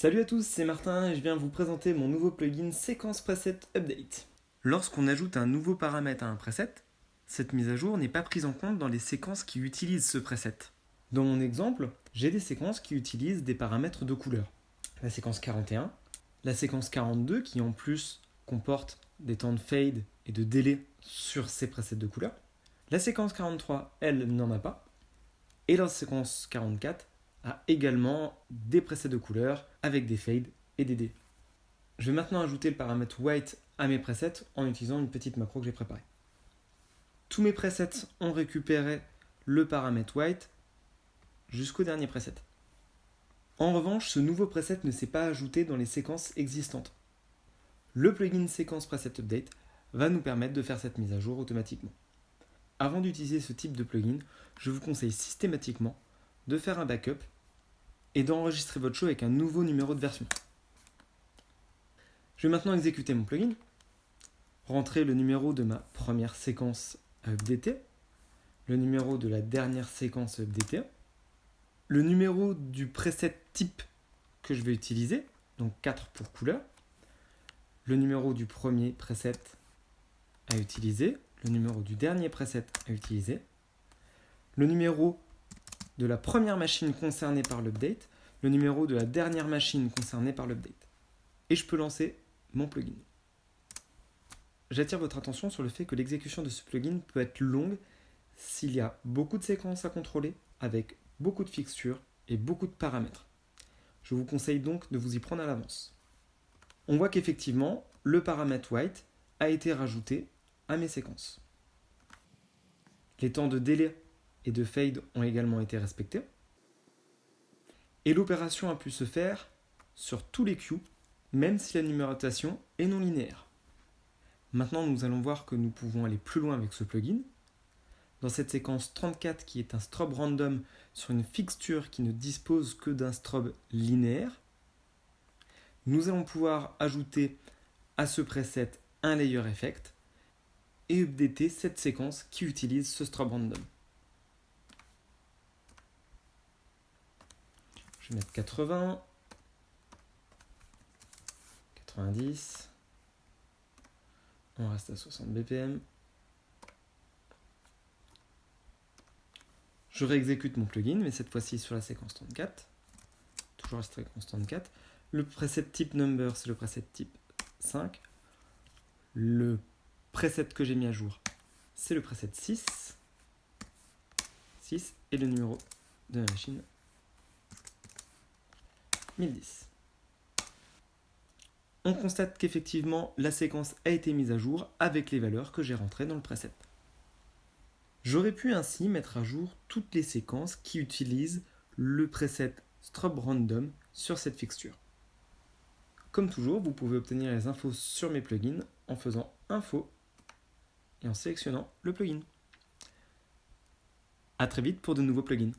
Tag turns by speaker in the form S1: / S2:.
S1: Salut à tous, c'est Martin et je viens vous présenter mon nouveau plugin Séquence Preset Update. Lorsqu'on ajoute un nouveau paramètre à un preset, cette mise à jour n'est pas prise en compte dans les séquences qui utilisent ce preset. Dans mon exemple, j'ai des séquences qui utilisent des paramètres de couleur. La séquence 41, la séquence 42 qui en plus comporte des temps de fade et de délai sur ces presets de couleur. La séquence 43, elle, n'en a pas. Et la séquence 44 a également des presets de couleur avec des fades et des délais. Je vais maintenant ajouter le paramètre white à mes presets en utilisant une petite macro que j'ai préparée. Tous mes presets ont récupéré le paramètre white jusqu'au dernier preset. En revanche, ce nouveau preset ne s'est pas ajouté dans les séquences existantes. Le plugin Séquence Preset Update va nous permettre de faire cette mise à jour automatiquement. Avant d'utiliser ce type de plugin, je vous conseille systématiquement de faire un backup et d'enregistrer votre show avec un nouveau numéro de version. Je vais maintenant exécuter mon plugin, rentrer le numéro de ma première séquence à updater, le numéro de la dernière séquence à updater, le numéro du preset type que je vais utiliser, donc 4 pour couleur, le numéro du premier preset à utiliser, le numéro du dernier preset à utiliser, le numéro de la première machine concernée par l'update, le numéro de la dernière machine concernée par l'update. Et je peux lancer mon plugin. J'attire votre attention sur le fait que l'exécution de ce plugin peut être longue s'il y a beaucoup de séquences à contrôler avec beaucoup de fixtures et beaucoup de paramètres. Je vous conseille donc de vous y prendre à l'avance. On voit qu'effectivement, le paramètre white a été rajouté à mes séquences. Les temps de délai et de fade ont également été respectés. Et l'opération a pu se faire sur tous les cues, même si la numérotation est non linéaire. Maintenant, nous allons voir que nous pouvons aller plus loin avec ce plugin. Dans cette séquence 34 qui est un strobe random sur une fixture qui ne dispose que d'un strobe linéaire, nous allons pouvoir ajouter à ce preset un layer effect et updater cette séquence qui utilise ce strobe random. Je vais mettre 80, 90, on reste à 60 BPM. Je réexécute mon plugin, mais cette fois-ci sur la séquence 34. Toujours la séquence 34. Le preset type number, c'est le preset type 5. Le preset que j'ai mis à jour, c'est le preset 6. 6 et le numéro de la machine 1010. On constate qu'effectivement la séquence a été mise à jour avec les valeurs que j'ai rentrées dans le preset. J'aurais pu ainsi mettre à jour toutes les séquences qui utilisent le preset strobe random sur cette fixture. Comme toujours, vous pouvez obtenir les infos sur mes plugins en faisant info et en sélectionnant le plugin. A très vite pour de nouveaux plugins.